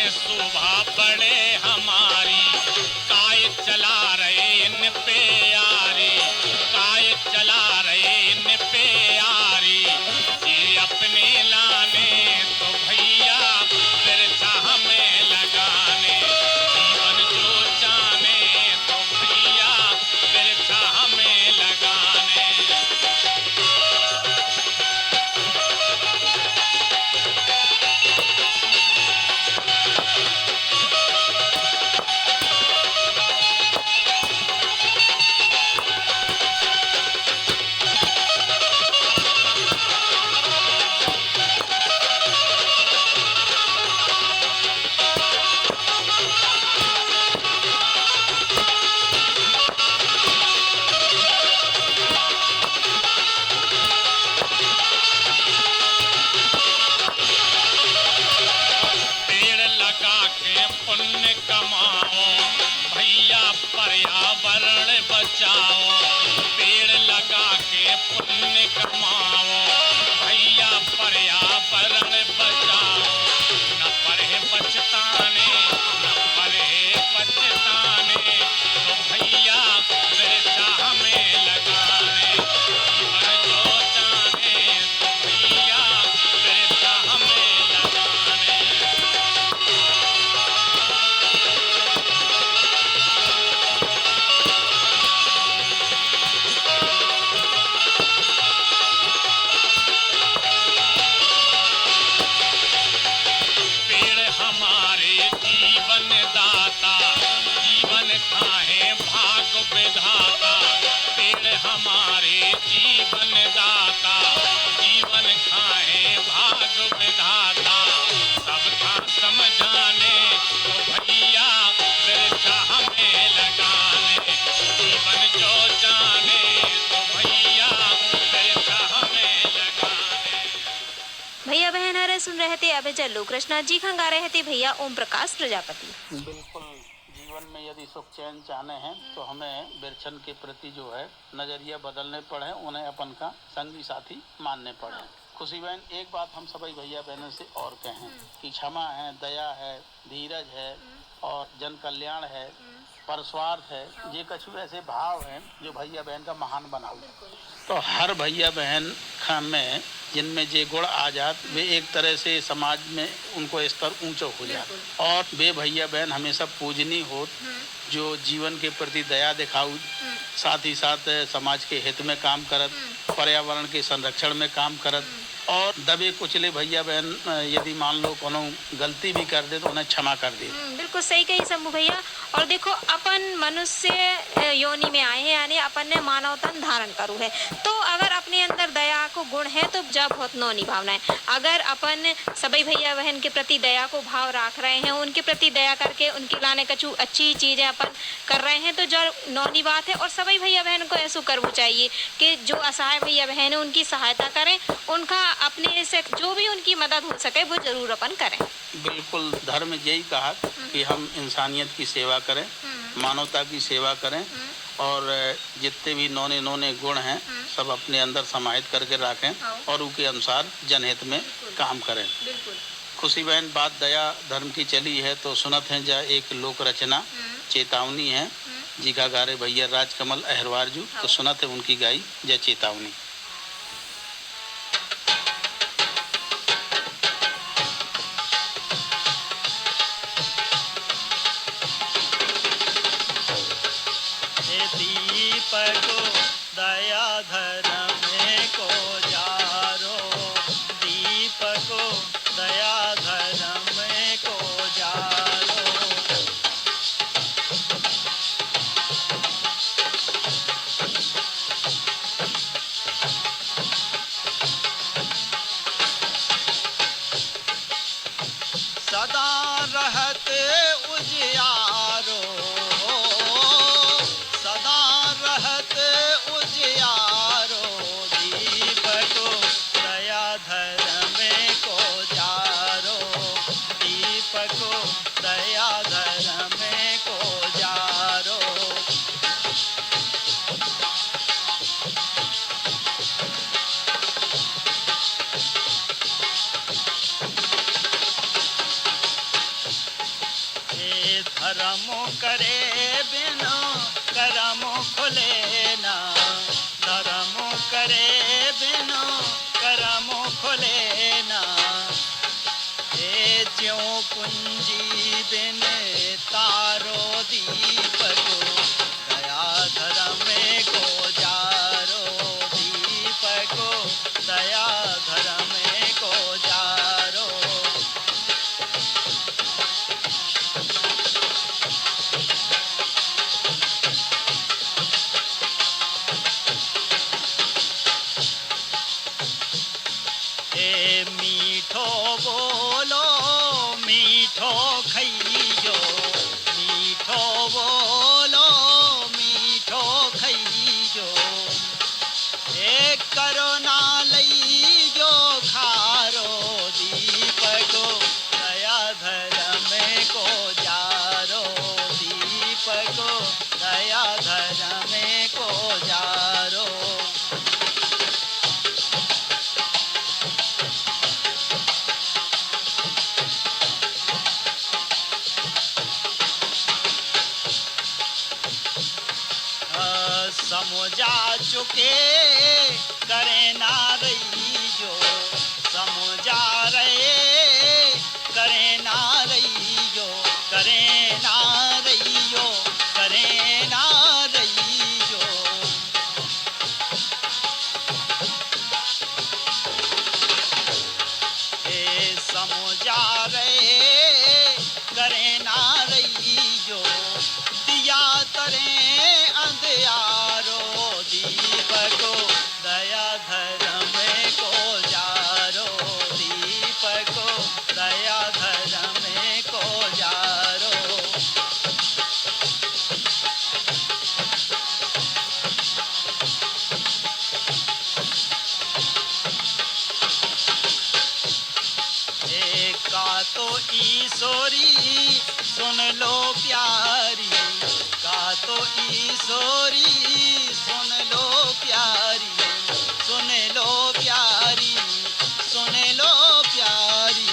शोभा बड़े हमारी, काय चला रहे इन पे यारी, काय चला रहे इन पे यारी। ये अपने लाने तो भैया बिरछा हमें लगाने, जीवन जो जाने तो भैया बिरछा हमें लगाने। पुण्य कमाओ भैया पर्यावरण बचाओ, पेड़ लगा के पुण्य कमाओ भैया पर्यावरण बचाओ। न पढ़े बचताने, न पढ़े बचताने तो भैया बिरछा हमें लगाने, जीवन जो जाने तो भैया बिरछा हमें लगाने। जीवन दाता, जीवन खाए भाग विधाता, पेड़ हमारे जीवन दाता, जीवन खाए भाग विधाता। सबका समझाने तो भैया बिरछा हमें लगाने, जीवन जो जाने तो भैया बिरछा हमें लगाने। भैया बहन हरे सुन रहे थे अभय जल्लू कृष्णा जी खां गा रहे थे भैया ओम प्रकाश प्रजापति। बिल्कुल, जीवन में यदि सुख चैन चाहने हैं तो हमें बिरछन के प्रति जो है नजरिया बदलने पड़े, उन्हें अपन का संगी साथी मानने पड़े। खुशी बहन, एक बात हम सभी भैया बहनों से और कहें कि क्षमा है, दया है, धीरज है और जन कल्याण है, परस्वार्थ है, ये कुछ ऐसे भाव हैं जो भैया बहन का महान बनाओ। तो हर भैया बहन में जिनमें जे गुण आ जात, वे एक तरह से समाज में उनको स्तर ऊंचा हो जात और वे भैया बहन हमेशा पूजनीय होत, जो जीवन के प्रति दया दिखाऊ, साथ ही साथ समाज के हित में काम करत, पर्यावरण के संरक्षण में काम करत और दबे कुचले भैया बहन यदि मान लो कोनो गलती भी कर दे तो उन्हें क्षमा कर दे। बिल्कुल सही कही शंभू भैया। और देखो अपन मनुष्य योनि में आए हैं, यानी अपन ने मानव तन धारण करू है, तो अगर अपने अंदर दया को गुण है तो जब बहुत नो निभावना है। अगर अपन सभी भैया बहन के प्रति दया को भाव रख रहे हैं, उनके प्रति दया करके उनकी लाने कछु अच्छी चीजें अपन कर रहे हैं तो जो नौनी बात है। और सभी भैया बहन को ऐसा करना चाहिए कि जो असहाय भैया बहन है उनकी सहायता करें, उनका अपने से जो भी उनकी मदद हो सके वो जरूर अपन करें। बिल्कुल, धर्म यही कहा कि हम इंसानियत की सेवा करें, मानवता की सेवा करें और जितने भी नौने नौने गुण हैं सब अपने अंदर समाहित करके रखें और उनके अनुसार जनहित में काम करें। खुशी बहन, बात दया धर्म की चली है तो सुनत हैं जा एक लोक रचना चेतावनी है जी का गारे भैया राजकमल अहरवार जू, तो सुनत है उनकी गाई जय चेतावनी। दीपको दया धर्म को जारो, दीपको दया धर्म को जारो। सदा रहत उजियारो, सदा रहत उजियारो, दीपको दया धर्म को जारो, दीपको दया धर्म को जारो। धर्म करे बिनु करम खुले ना, धर्म करे बिनु करम खुले ना। ज्यों कुंजी बिन तारो दीप को, दया धर्म को जारो दीप को, दया धर्म को जारो। मीठो बोलो मीठो खइयो, मीठो बोलो मीठो खइयो। करो ना लइयो खारो दीप को, दया धर्म को जारो दीप को, दया धर्म को जारो। समुझा चुके करे ना रहियो, समुझा रहे करे ना रहियो, करे ना रहियो, करे ना रहियो। समुझा रहे करे ना रहियो, दिया तरे अंधियारो दीप को, दया धर्म को जारो दीप को, दया धर्म को जारो। का तो ईश्वरी सुन लो प्यारी, का तो ईश्वरी सुन लो प्यारी, सुन लो प्यारी, सुन लो प्यारी।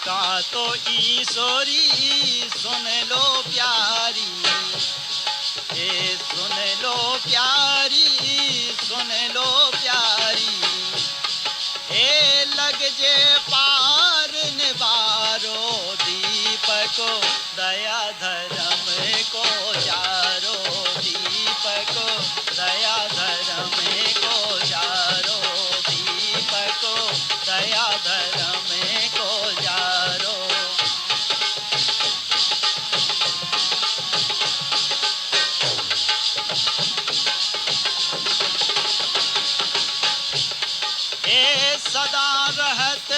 का तो ईश्वरी सुन लो प्यारी, सुन लो प्यारी, सुन लो प्यारी। लग जे पार निवारो दीप को, दया धर्म को जारो दीप को, दया धर्म को जारो दीप को, दया धर्म को जारो। सदा रहत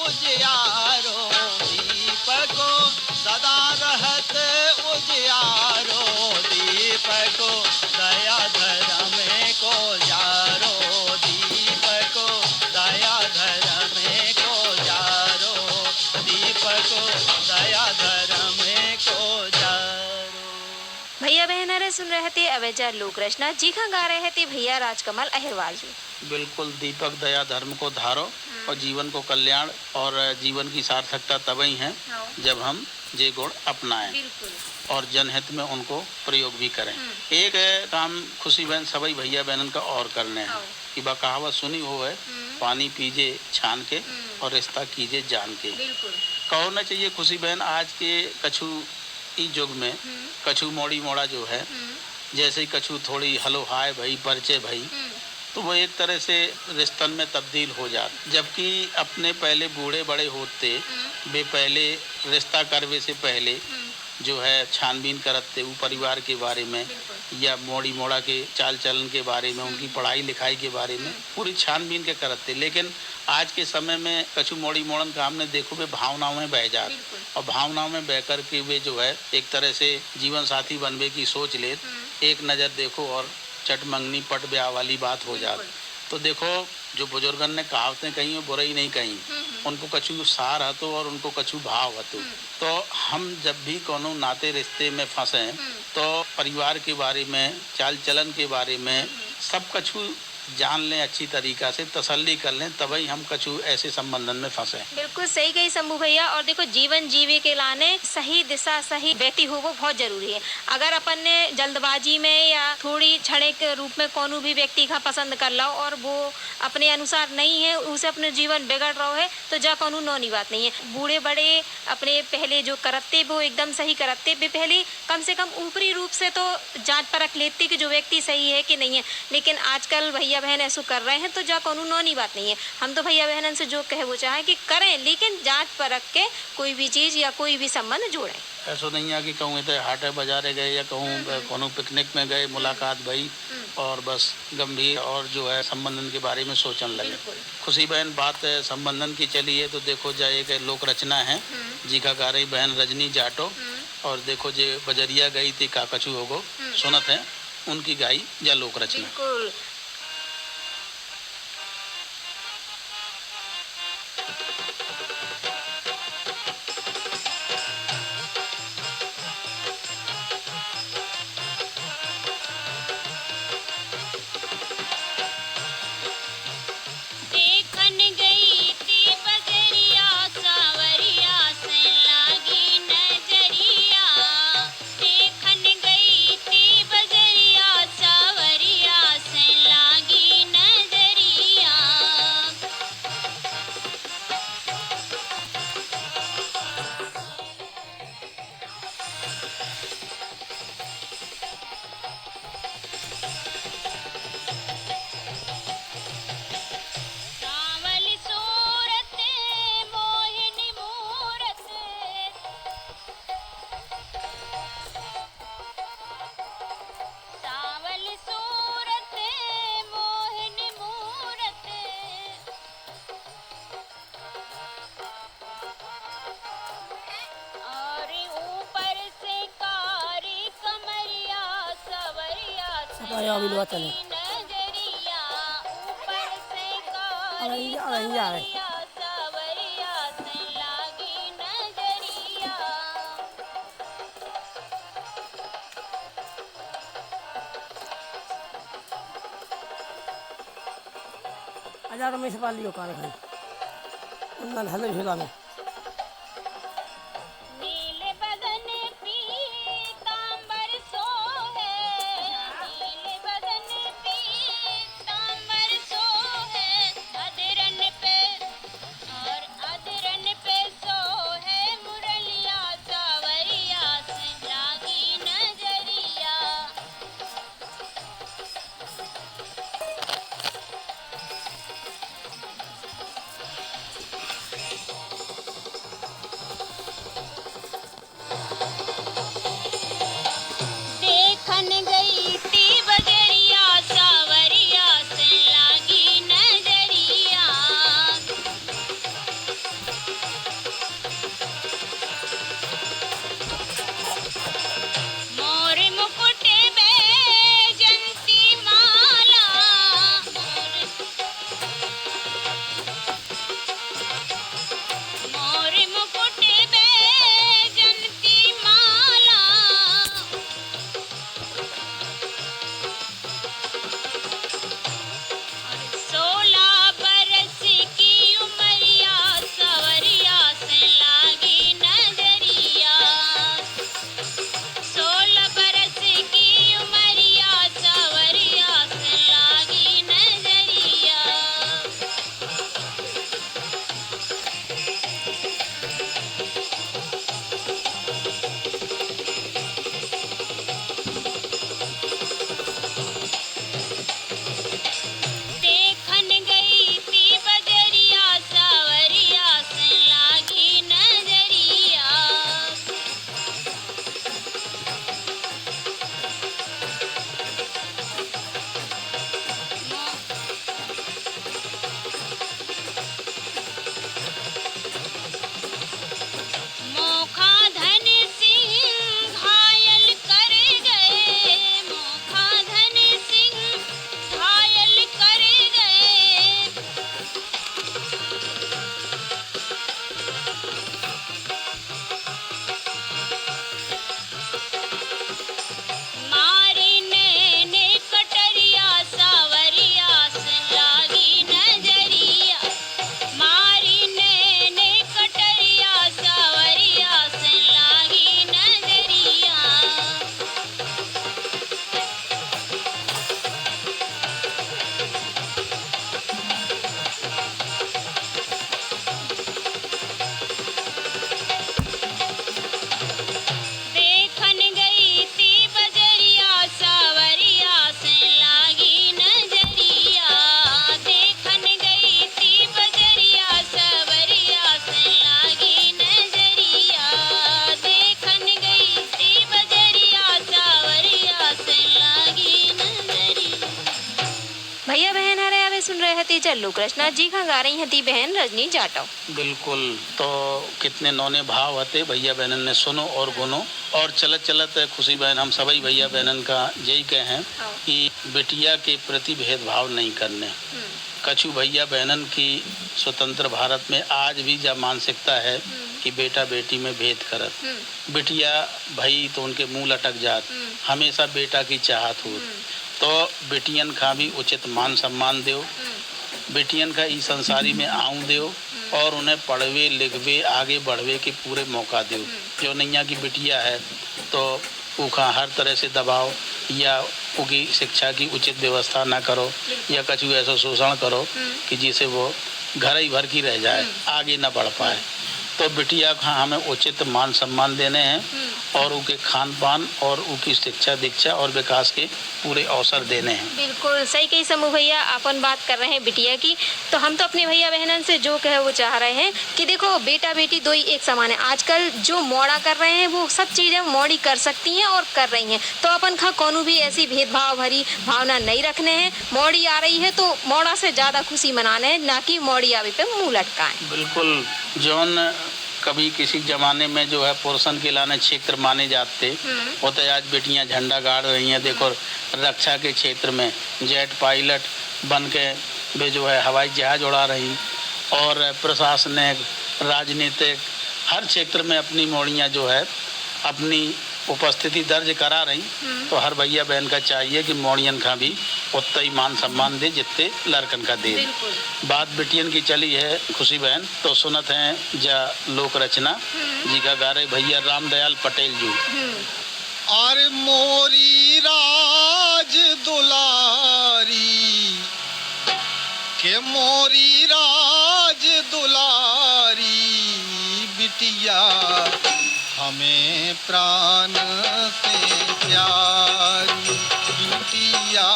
उजियारो दीप को, सदा रहत उजियारो दीप को, दया धर्म को जारो दीप को, दया धर्म को जारो दीप को, दया धर्म को जारो। भैया बहन सुन रहे थे अवेजा लोक रचना जी का गा रहे थे भैया राजकमल अहिरवाल जी। बिल्कुल, दीपक दया धर्म को धारो और जीवन को कल्याण और जीवन की सार्थकता तभी है जब हम ये गुण अपनाएं और जनहित में उनको प्रयोग भी करें। एक काम खुशी बहन सभी भैया बहनन का और करने हैं कि बा कहावत सुनी हो है, पानी पीजे छान के और रिश्ता कीजिए जान के। कहो ना चाहिए खुशी बहन, आज के कछु युग में कछु मोड़ी मोड़ा जो है, जैसे ही कछु थोड़ी हलो हाय भाई परिचय भाई, तो वो एक तरह से रिश्तन में तब्दील हो जाते। जबकि अपने पहले बूढ़े बड़े होते वे पहले रिश्ता करवे से पहले जो है छानबीन करते वो परिवार के बारे में या मोड़ी मोड़ा के चाल चलन के बारे में, उनकी पढ़ाई लिखाई के बारे में पूरी छानबीन के करते। लेकिन आज के समय में कछु मोड़ी मोड़न का हमने देखो वे भावनाओं में बह जाते और भावनाओं में बह कर के वे जो है एक तरह से जीवन साथी बनने की सोच ले, एक नज़र देखो और चट मंगनी पट ब्याह वाली बात हो जाती। तो देखो जो बुजुर्गन ने कहावतें कही वो बुराई नहीं कही, उनको कछु सार हतो और उनको कछु भाव हतो। तो हम जब भी कोनो नाते रिश्ते में फंसे तो परिवार के बारे में, चाल चलन के बारे में सब कछु जान लें अच्छी तरीका से, तसल्ली कर लें, तभी हम कछु ऐसे संबंधन में फंसे। बिल्कुल सही कही शंभू भैया। और देखो जीवन जीवे के लाने सही दिशा सही व्यक्ति हो वो बहुत जरूरी है। अगर अपन ने जल्दबाजी में या थोड़ी क्षणिक के रूप में कोनो भी व्यक्ति का पसंद कर लो और वो अपने अनुसार नहीं है, उसे अपने जीवन बिगड़ रहा है, तो जा कानून नौनी बात नहीं है। बूढ़े बड़े अपने पहले जो करते वो एकदम सही करते भी, पहले कम से कम ऊपरी रूप से तो जांच परख लेते कि जो व्यक्ति सही है कि नहीं है। लेकिन आजकल भैया बहन ऐसा कर रहे हैं तो जा कानून नौनी बात नहीं है। हम तो भैया बहन से जो कहे वो चाहे कि करें, लेकिन जांच परख के कोई भी चीज या कोई भी संबंध जोड़ें। ऐसा नहीं है कि कहूँ इतने हाटे बाजारे गए या कहूँ कोनो पिकनिक में गए, मुलाकात भई और बस गंभीर और जो है संबंधन के बारे में सोचने लगे। खुशी बहन बात संबंधन की चली है तो देखो जाए कि लोक रचना है जी का गा रही बहन रजनी जाटो, और देखो जे बजरिया गई थी काकचू होगो सुनत है उनकी गाई या लोक रचना। बिल्कुल। देखन गई थी बजरिया सावरिया से लागी नजरिया। देखन गई थी बजरिया सावरिया से लागी नजरिया। सावल सूरत मोहिनी मूरत। सावल सूरत मोहिनी मूरत। और ऊपर से कारी कमरिया सवरिया से लागी नजरिया। ऊपर से कारी कमरिया सवरिया से लागी नजरिया। हजार रमेश पाली कान खाई उन्नन हले झूला में नील बदन पीतांबर सोहे। नील बदन पीतांबर सोहे। अधरन पे और अधरन पे सोहे मुरलिया सावरिया से लागी नजरिया। भैया बहन हरे आवे सुन रहे हती चल्लू कृष्णा जी का गा रही हती बहन रजनी जाटव। बिल्कुल। तो कितने नौने भाव हते भैया बहनन ने सुनो और गुनो। और चलत चलत खुशी बहन हम सभी भैया बहनन का यही कहें कि बेटिया के प्रति भेदभाव नहीं करने। कछु भैया बहनन की स्वतंत्र भारत में आज भी जब मानसिकता है कि बेटा बेटी में भेद करत। बेटिया भाई तो उनके मुंह लटक जात, हमेशा बेटा की चाहत हो। तो बेटियन का भी उचित मान सम्मान दो, बेटियन का ई संसारी में आऊँ दो और उन्हें पढ़वे लिखवे आगे बढ़वे के पूरे मौका दो। जो नैया की बिटिया है तो उका हर तरह से दबाव या उनकी शिक्षा की उचित व्यवस्था ना करो या कछु ऐसा शोषण करो कि जिसे वो घर ही भर की रह जाए, आगे ना बढ़ पाए। तो बिटिया का हमें उचित मान सम्मान देने हैं और उनके खान पान और उनकी शिक्षा दीक्षा और विकास के पूरे अवसर देने हैं। बिल्कुल सही कही समूह भैया, अपन बात कर रहे हैं बिटिया की, तो हम तो अपने भैया बहनन से जो कहे वो चाह रहे हैं कि देखो बेटा बेटी दो ही एक समान है। आजकल जो मोड़ा कर रहे हैं वो सब चीज़ें मोड़ी कर सकती हैं और कर रही हैं, तो अपन खा कोनो भी ऐसी भेदभाव भरी भावना नहीं रखने हैं। मोड़ी आ रही है तो मोड़ा से ज़्यादा खुशी मनाने हैं, ना कि मोड़ी आवे पे मुँह लटकाएं। बिल्कुल। जौन कभी किसी जमाने में जो है पुरुषन के लाने क्षेत्र माने जाते वो तो आज बेटियां झंडा गाड़ रही हैं। देखो रक्षा के क्षेत्र में जेट पायलट बन के वे जो है हवाई जहाज उड़ा रही और प्रशासनिक राजनीतिक हर क्षेत्र में अपनी मोड़ियां जो है अपनी उपस्थिति दर्ज करा रही। तो हर भैया बहन का चाहिए कि मोड़ियन का भी उतना ही मान सम्मान दे जितने लड़कन का दे। बात बेटियन की चली है खुशी बहन, तो सुनत हैं जा लोक रचना जी का गा रहे भैया राम दयाल पटेल जी। अरे मोरी राज दुलारी के मोरी राज दुलारी बिटिया हमें प्राण से प्यारी बिटिया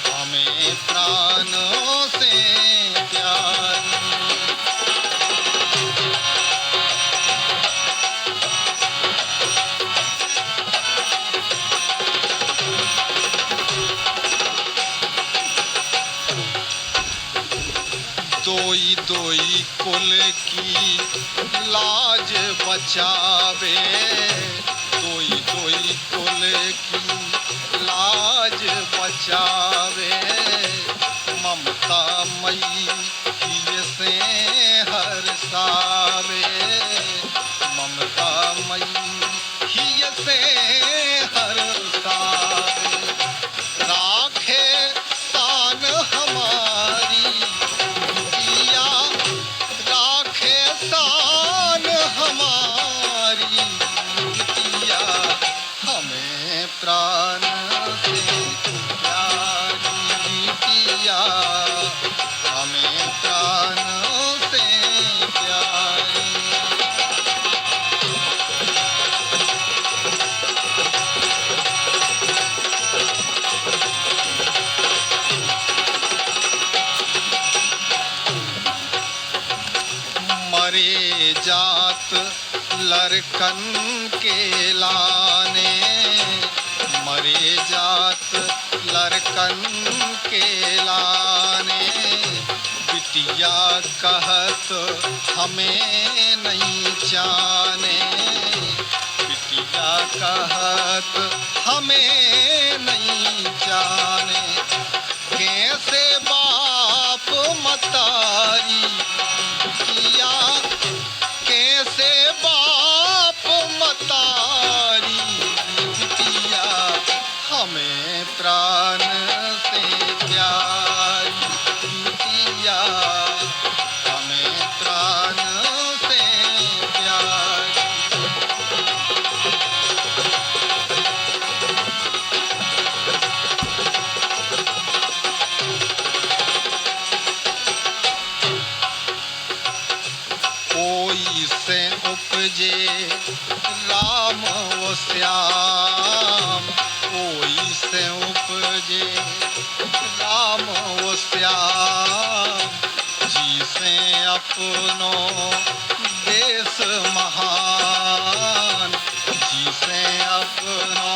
हमें प्राणों से प्यारी। दोई दोई कुल की लाज बचावे, दोई दोई कुल की लाज बचावे, ममता मई से हर्षावे, ममता मई से हर्षावे, राखे शान हमारी बिटिया, राखे शान हमारी बिटिया, हमें प्राण से प्यारी बिटिया, हमें प्राण से प्यारी। मरे जात लड़कन के लाने, मरे जात लड़कन के लाने, बिटिया कहत हमें नहीं जाने, बिटिया कहत हमें नहीं जाने, कैसे बाप मतारी बिटिया, कैसे बाप मतारी बिटिया, हमें प्राण से प्यारी बिटिया, हमें प्राण से प्यारी। कोई से उपजे राम व श्याम, कोई से उपजे राम व श्याम, जिसे अपनो देश महान, जिसे अपनो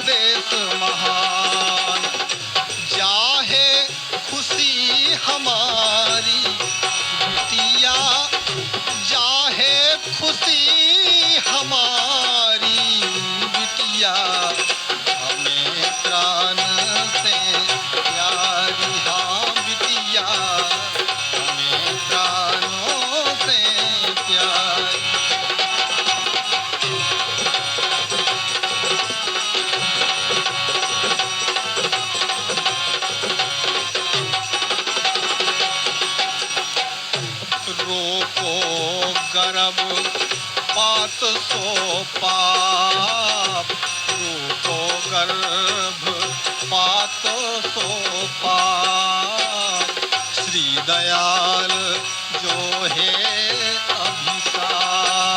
देश महान, जा पाप, रूपो गर्भ पात सो पाप। श्री दयाल जो है अभिशाप,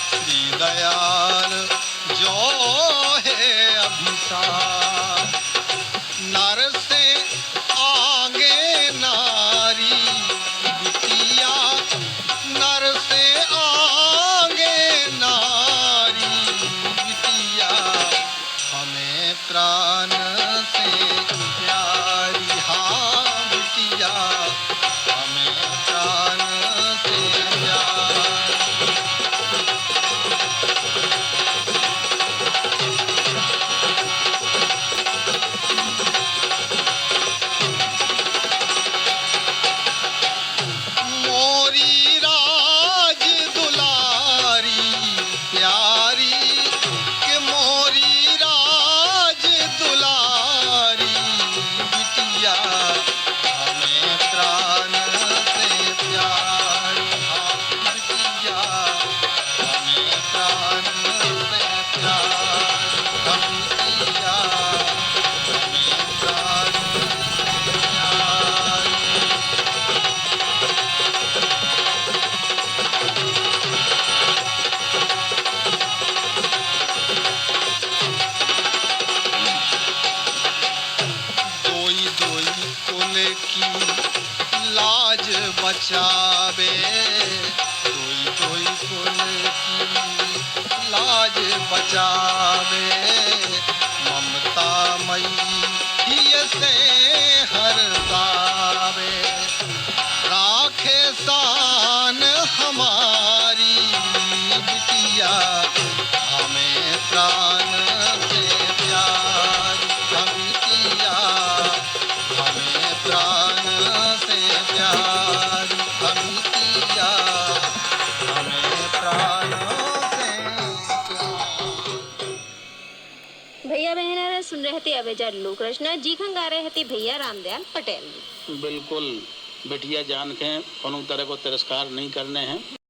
श्री दयाल जो है अभिशाप। नर से आगे नारी बिटिया, नर से आगे नारी बिटिया, हमें प्राण से प्यारी। हाँ बिटिया, हमें प्राण से प्यारी। मोरी राज दुलारी प्यारी, के मोरी राज दुलारी बिटिया, हमें प्राण से प्यारी। हाँ बिटिया, हमें प्राण से प्यारी। हम बिटिया, हमें प्राण से प्यारी। दोई दोई कुल की लाज बचावे, दोई दोई कुल की लाज बचावे। ममता मई हिय से हरसावे, राखे शान हमारी बिटिया, हमें प्राण से प्यारी। हम बिटिया, हमें प्राण से प्यारी। हम बिटिया, हमें प्राण से प्यारी। भैया बहन सुन रहे थे अबेजार लोक रचना जी खन गा रहे थे भैया रामदयाल पटेल। बिल्कुल बिटिया जान के कोनो तरह को तिरस्कार नहीं करने हैं।